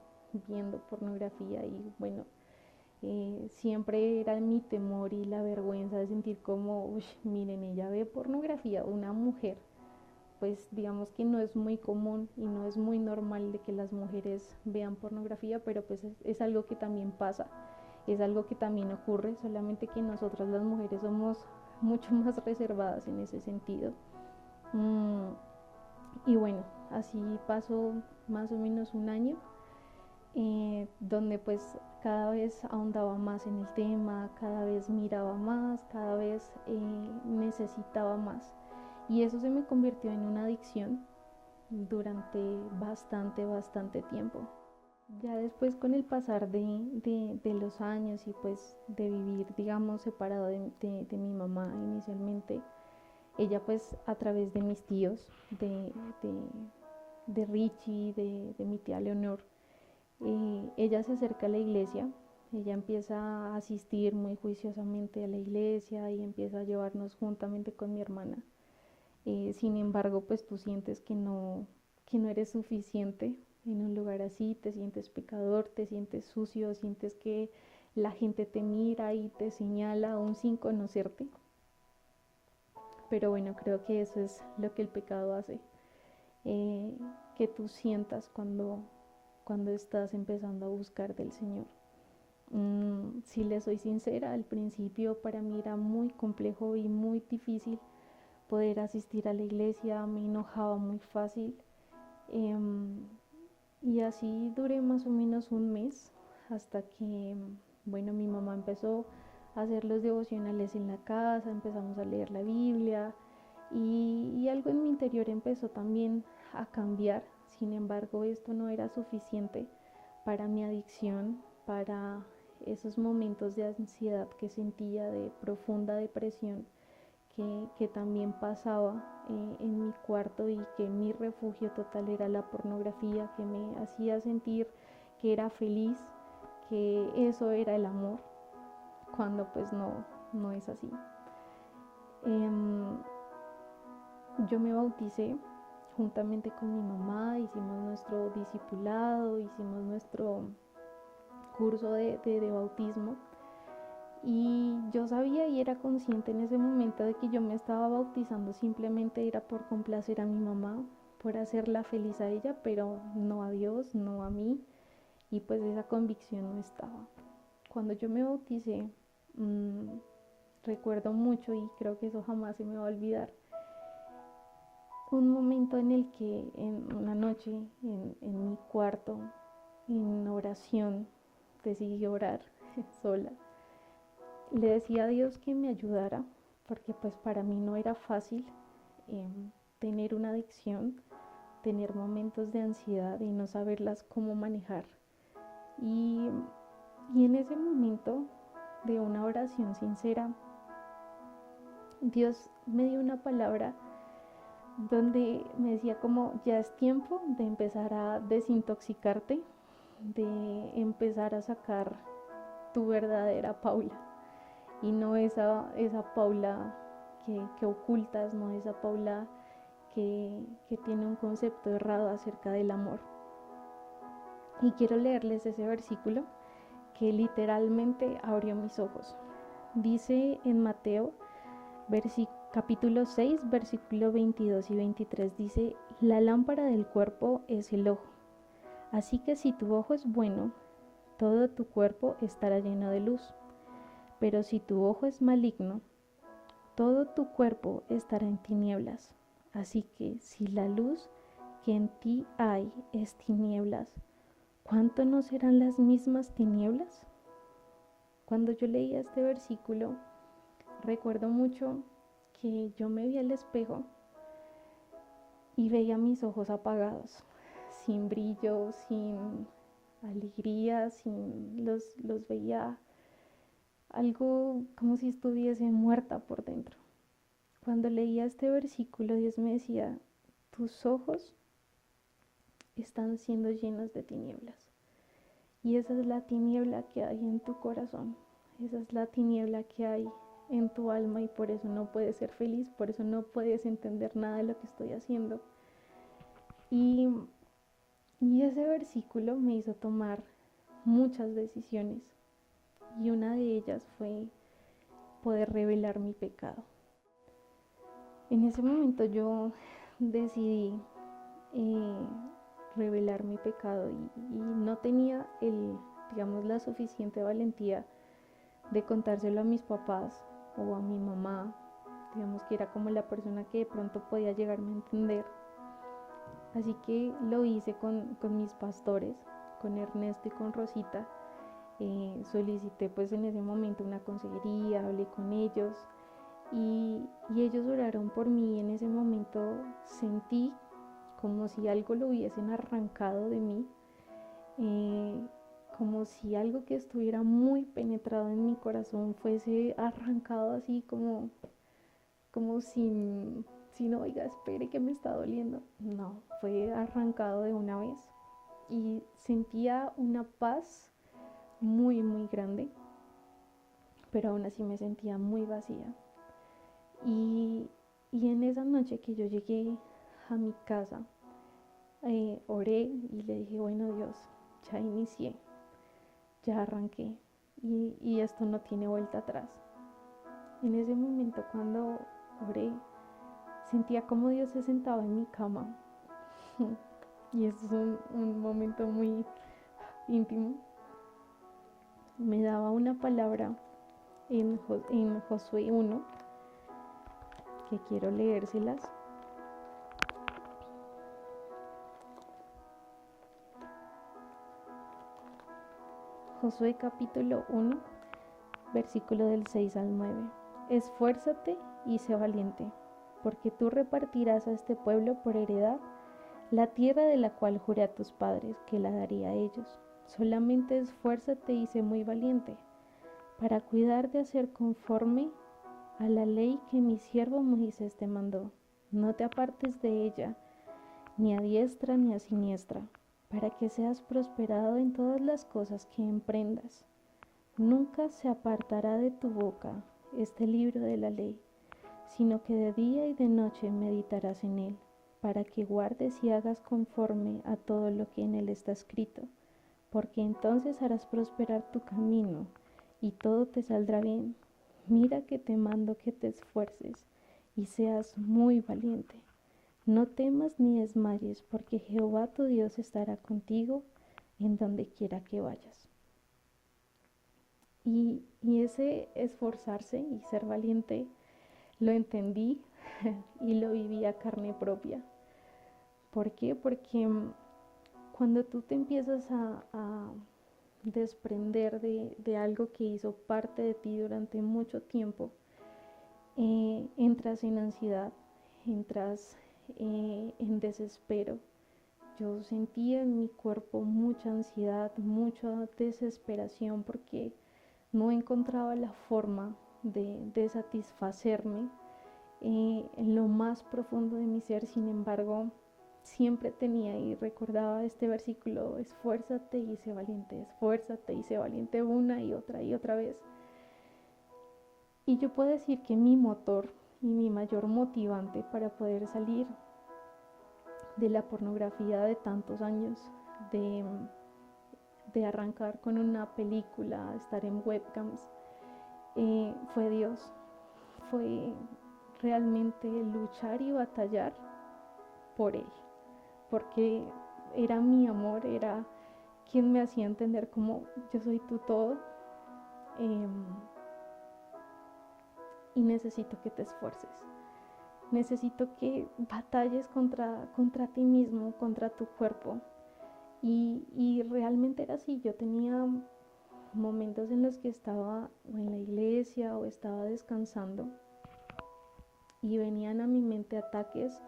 viendo pornografía. Y bueno, siempre era mi temor y la vergüenza de sentir como, miren, ella ve pornografía, una mujer. Pues digamos que no es muy común y no es muy normal de que las mujeres vean pornografía, pero pues es algo que también pasa, es algo que también ocurre, solamente que nosotras las mujeres somos mucho más reservadas en ese sentido. Y bueno, así pasó más o menos un año, donde pues cada vez ahondaba más en el tema, cada vez miraba más, cada vez necesitaba más. Y eso se me convirtió en una adicción durante bastante tiempo. Ya después con el pasar de los años y pues de vivir digamos separado de mi mamá inicialmente, ella pues a través de mis tíos, de Richie, de mi tía Leonor, ella se acerca a la iglesia. Ella empieza a asistir muy juiciosamente a la iglesia y empieza a llevarnos juntamente con mi hermana. Sin embargo, pues tú sientes que no eres suficiente en un lugar así, te sientes pecador, te sientes sucio, sientes que la gente te mira y te señala aún sin conocerte. Pero bueno, creo que eso es lo que el pecado hace, que tú sientas cuando estás empezando a buscar del Señor. Si le soy sincera, al principio para mí era muy complejo y muy difícil poder asistir a la iglesia, me enojaba muy fácil. Y así duré más o menos un mes hasta que, bueno, mi mamá empezó a hacer los devocionales en la casa, empezamos a leer la Biblia y algo en mi interior empezó también a cambiar. Sin embargo, esto no era suficiente para mi adicción, para esos momentos de ansiedad que sentía, de profunda depresión que también pasaba en mi cuarto, y que mi refugio total era la pornografía, que me hacía sentir que era feliz, que eso era el amor, cuando pues no es así. Yo me bauticé juntamente con mi mamá, hicimos nuestro discipulado, hicimos nuestro curso de bautismo, y yo sabía y era consciente en ese momento de que yo me estaba bautizando simplemente era por complacer a mi mamá, por hacerla feliz a ella, pero no a Dios, no a mí, y pues esa convicción no estaba. Cuando yo me bauticé, recuerdo mucho, y creo que eso jamás se me va a olvidar, un momento en el que en una noche en mi cuarto, en oración, decidí orar sola. Le decía a Dios que me ayudara, porque pues para mí no era fácil tener una adicción, tener momentos de ansiedad y no saberlas cómo manejar. Y en ese momento de una oración sincera, Dios me dio una palabra donde me decía como ya es tiempo de empezar a desintoxicarte, de empezar a sacar tu verdadera Paula, y no esa Paula que ocultas, no esa Paula que tiene un concepto errado acerca del amor. Y quiero leerles ese versículo que literalmente abrió mis ojos. Dice en Mateo, capítulo 6, versículo 22 y 23, dice: la lámpara del cuerpo es el ojo. Así que si tu ojo es bueno, todo tu cuerpo estará lleno de luz. Pero si tu ojo es maligno, todo tu cuerpo estará en tinieblas. Así que si la luz que en ti hay es tinieblas, ¿cuánto no serán las mismas tinieblas? Cuando yo leía este versículo, recuerdo mucho que yo me vi al espejo y veía mis ojos apagados, sin brillo, sin alegría, los veía algo como si estuviese muerta por dentro. Cuando leía este versículo, Dios me decía: tus ojos están siendo llenos de tinieblas. Y esa es la tiniebla que hay en tu corazón. Esa es la tiniebla que hay en tu alma, y por eso no puedes ser feliz, por eso no puedes entender nada de lo que estoy haciendo. Y ese versículo me hizo tomar muchas decisiones, y una de ellas fue poder revelar mi pecado. En ese momento yo decidí revelar mi pecado, y no tenía la suficiente valentía de contárselo a mis papás o a mi mamá, que era como la persona que de pronto podía llegarme a entender. Así que lo hice con mis pastores, con Ernesto y con Rosita. Solicité pues en ese momento una consejería, hablé con ellos, y ellos oraron por mí. En ese momento sentí como si algo lo hubiesen arrancado de mí, como si algo que estuviera muy penetrado en mi corazón fuese arrancado así como sin no, oiga, espere que me está doliendo. No, fue arrancado de una vez, y sentía una paz muy, muy grande, pero aún así me sentía muy vacía. Y en esa noche que yo llegué a mi casa, oré y le dije: bueno, Dios, ya inicié, ya arranqué, y esto no tiene vuelta atrás. En ese momento, cuando oré, sentía como Dios se sentaba en mi cama y eso es un momento muy íntimo. Me daba una palabra en Josué 1, que quiero leérselas. Josué capítulo 1, versículo del 6 al 9. Esfuérzate y sé valiente, porque tú repartirás a este pueblo por heredad la tierra de la cual juré a tus padres que la daría a ellos. Solamente esfuérzate y sé muy valiente, para cuidar de hacer conforme a la ley que mi siervo Moisés te mandó. No te apartes de ella, ni a diestra ni a siniestra, para que seas prosperado en todas las cosas que emprendas. Nunca se apartará de tu boca este libro de la ley, sino que de día y de noche meditarás en él, para que guardes y hagas conforme a todo lo que en él está escrito, porque entonces harás prosperar tu camino y todo te saldrá bien. Mira que te mando que te esfuerces y seas muy valiente. No temas ni desmayes, porque Jehová tu Dios estará contigo en donde quiera que vayas. Y ese esforzarse y ser valiente lo entendí y lo viví a carne propia. ¿Por qué? Porque cuando tú te empiezas a desprender de algo que hizo parte de ti durante mucho tiempo, entras en ansiedad, entras en desespero. Yo sentía en mi cuerpo mucha ansiedad, mucha desesperación porque no encontraba la forma de satisfacerme en lo más profundo de mi ser. Sin embargo, siempre tenía y recordaba este versículo: esfuérzate y sé valiente, una y otra vez. Y yo puedo decir que mi motor y mi mayor motivante para poder salir de la pornografía de tantos años, de arrancar con una película, estar en webcams, fue Dios. Fue realmente luchar y batallar por Él, porque era mi amor, era quien me hacía entender como yo soy tu todo, y necesito que te esfuerces, necesito que batalles contra ti mismo, contra tu cuerpo. Y realmente era así. Yo tenía momentos en los que estaba en la iglesia o estaba descansando y venían a mi mente ataques,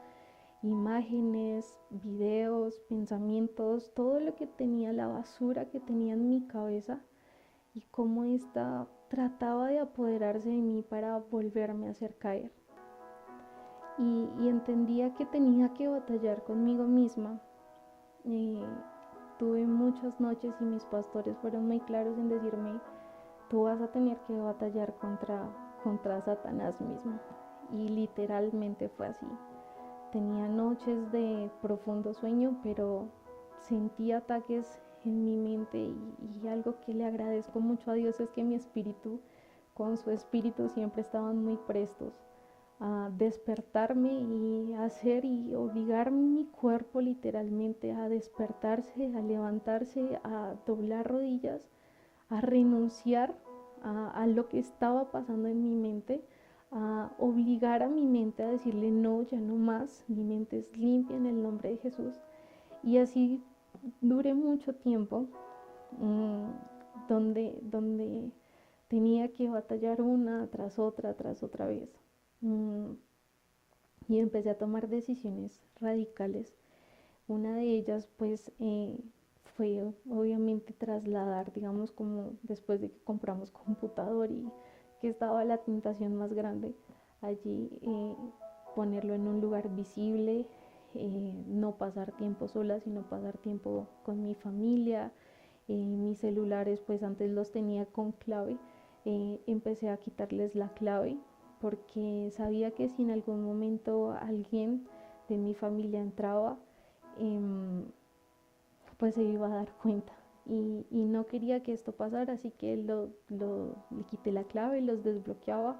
imágenes, videos, pensamientos, todo lo que tenía, la basura que tenía en mi cabeza, y cómo esta trataba de apoderarse de mí para volverme a hacer caer. Y entendía que tenía que batallar conmigo misma. Tuve muchas noches y mis pastores fueron muy claros en decirme: tú vas a tener que batallar contra Satanás mismo. Y literalmente fue así. Tenía noches de profundo sueño, pero sentía ataques en mi mente, y algo que le agradezco mucho a Dios es que mi espíritu, con su espíritu, siempre estaban muy prestos a despertarme y hacer y obligar mi cuerpo literalmente a despertarse, a levantarse, a doblar rodillas, a renunciar a lo que estaba pasando en mi mente, a obligar a mi mente a decirle: no, ya no más, mi mente es limpia en el nombre de Jesús. Y así duré mucho tiempo, donde tenía que batallar una tras otra vez. Y empecé a tomar decisiones radicales. Una de ellas pues fue obviamente trasladar, digamos, como después de que compramos computador y que estaba la tentación más grande allí, ponerlo en un lugar visible, no pasar tiempo sola, sino pasar tiempo con mi familia. Mis celulares pues antes los tenía con clave, empecé a quitarles la clave porque sabía que si en algún momento alguien de mi familia entraba, pues se iba a dar cuenta, y no quería que esto pasara, así que le quité la clave, los desbloqueaba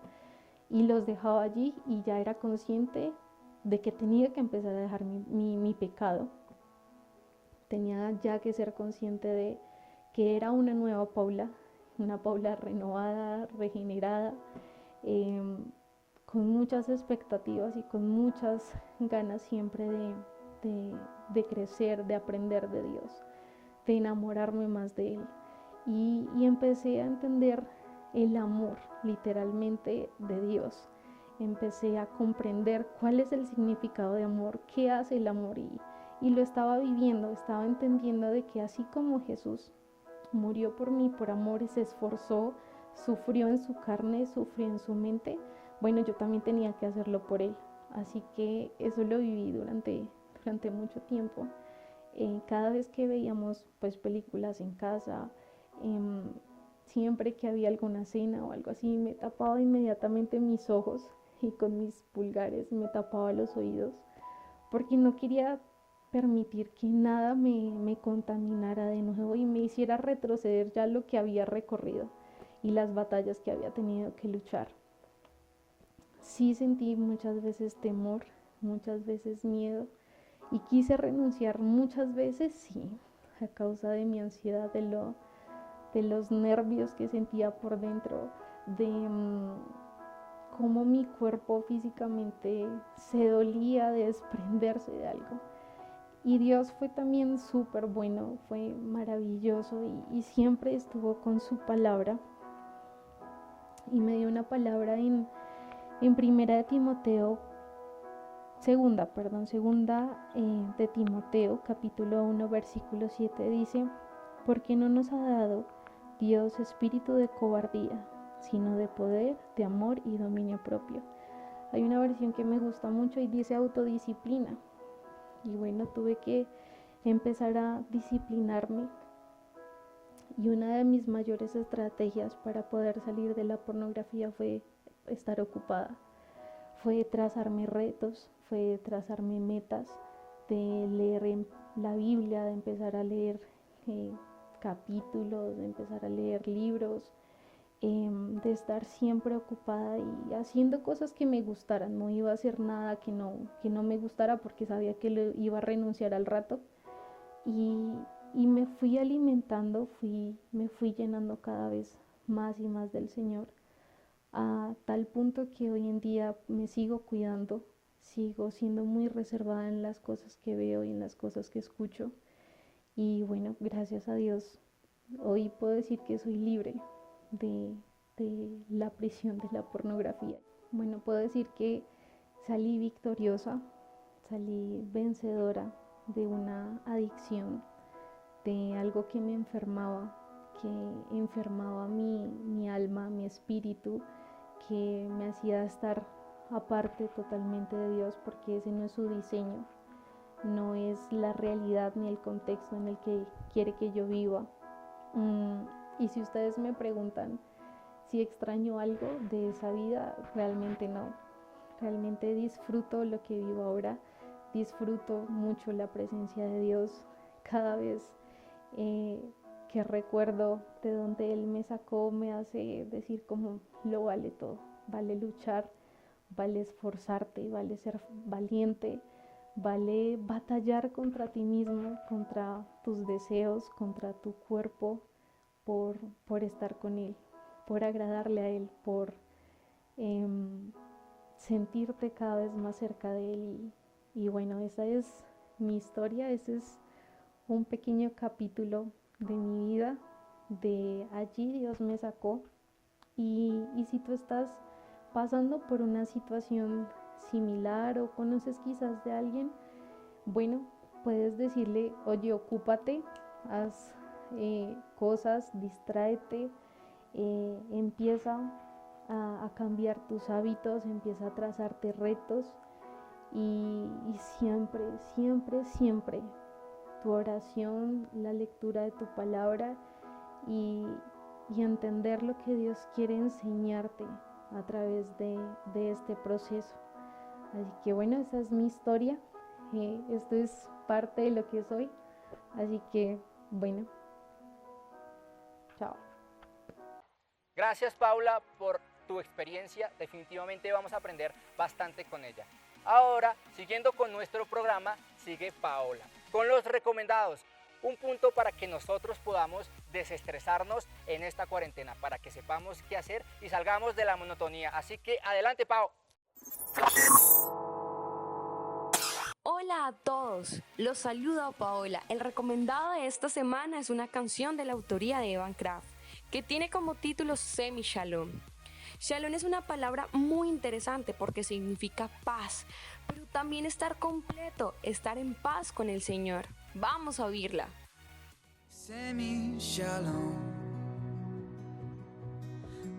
y los dejaba allí, y ya era consciente de que tenía que empezar a dejar mi pecado. Tenía ya que ser consciente de que era una nueva Paula, una Paula renovada, regenerada, con muchas expectativas y con muchas ganas siempre de crecer, de aprender de Dios, de enamorarme más de Él. Y empecé a entender el amor literalmente de Dios. Empecé a comprender cuál es el significado de amor, qué hace el amor, y lo estaba viviendo, estaba entendiendo de que así como Jesús murió por mí, por amor, se esforzó, sufrió en su carne, sufrió en su mente, bueno, yo también tenía que hacerlo por Él. Así que eso lo viví durante mucho tiempo. Cada vez que veíamos pues películas en casa, siempre que había alguna cena o algo así, me tapaba inmediatamente mis ojos y con mis pulgares me tapaba los oídos porque no quería permitir que nada me contaminara de nuevo y me hiciera retroceder ya lo que había recorrido y las batallas que había tenido que luchar. Sí sentí muchas veces temor, muchas veces miedo y quise renunciar muchas veces, sí, a causa de mi ansiedad, de los nervios que sentía por dentro, de cómo mi cuerpo físicamente se dolía de desprenderse de algo. Y Dios fue también súper bueno, fue maravilloso y siempre estuvo con su palabra. Y me dio una palabra en primera de Timoteo, segunda de Timoteo, capítulo 1, versículo 7, dice: porque no nos ha dado Dios espíritu de cobardía, sino de poder, de amor y dominio propio. Hay una versión que me gusta mucho y dice autodisciplina. Y bueno, tuve que empezar a disciplinarme. Y una de mis mayores estrategias para poder salir de la pornografía fue estar ocupada. Fue trazarme retos, fue trazarme metas, de leer la Biblia, de empezar a leer capítulos, de empezar a leer libros, de estar siempre ocupada y haciendo cosas que me gustaran. No iba a hacer nada que no me gustara porque sabía que le iba a renunciar al rato. Y me fui alimentando, me fui llenando cada vez más y más del Señor, a tal punto que hoy en día me sigo cuidando, sigo siendo muy reservada en las cosas que veo y en las cosas que escucho. Y bueno, gracias a Dios, hoy puedo decir que soy libre de la prisión de la pornografía. Bueno, puedo decir que salí victoriosa, salí vencedora de una adicción, de algo que me enfermaba, que enfermaba mi alma, mi espíritu, que me hacía estar aparte totalmente de Dios, porque ese no es su diseño, no es la realidad ni el contexto en el que quiere que yo viva. Y si ustedes me preguntan si extraño algo de esa vida, realmente no. Realmente disfruto lo que vivo ahora, disfruto mucho la presencia de Dios. Cada vez que recuerdo de donde Él me sacó, me hace decir como lo vale todo. Vale luchar, vale esforzarte, vale ser valiente, vale batallar contra ti mismo, contra tus deseos, contra tu cuerpo, por estar con Él, por agradarle a Él, por sentirte cada vez más cerca de Él. Y bueno, esa es mi historia, ese es un pequeño capítulo de mi vida. De allí Dios me sacó. Y si tú estás pasando por una situación similar o conoces quizás de alguien, bueno, puedes decirle: oye, ocúpate, haz cosas, distráete, empieza a cambiar tus hábitos, empieza a trazarte retos y siempre, siempre, siempre tu oración, la lectura de tu palabra y entender lo que Dios quiere enseñarte a través de este proceso. Así que bueno, esa es mi historia, esto es parte de lo que soy, así que bueno, chao. Gracias, Paula, por tu experiencia. Definitivamente vamos a aprender bastante con ella. Ahora, siguiendo con nuestro programa, sigue Paola con los recomendados. Un punto para que nosotros podamos desestresarnos en esta cuarentena, para que sepamos qué hacer y salgamos de la monotonía. Así que adelante, Pao. Hola a todos, los saluda Paola. El recomendado de esta semana es una canción de la autoría de Evan Craft, que tiene como título Semi Shalom. Shalom es una palabra muy interesante porque significa paz, pero también estar completo, estar en paz con el Señor. Vamos a oírla. Semi Shalom,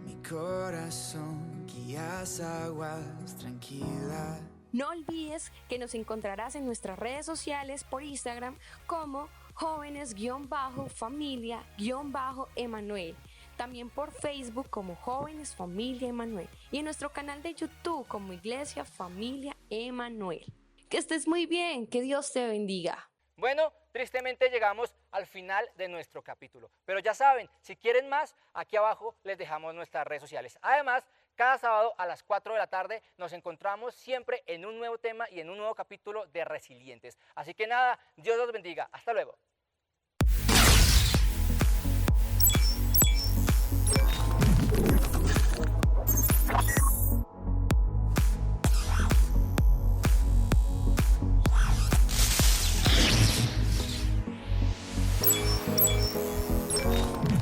mi corazón guías aguas tranquilas. No olvides que nos encontrarás en nuestras redes sociales por Instagram como jóvenes-familia-Emanuel. también por Facebook como Jóvenes Familia Emanuel y en nuestro canal de YouTube como Iglesia Familia Emanuel. Que estés muy bien, que Dios te bendiga. Bueno, tristemente llegamos al final de nuestro capítulo, pero ya saben, si quieren más, aquí abajo les dejamos nuestras redes sociales. Además, cada sábado a las 4 de la tarde nos encontramos siempre en un nuevo tema y en un nuevo capítulo de Resilientes. Así que nada, Dios los bendiga. Hasta luego.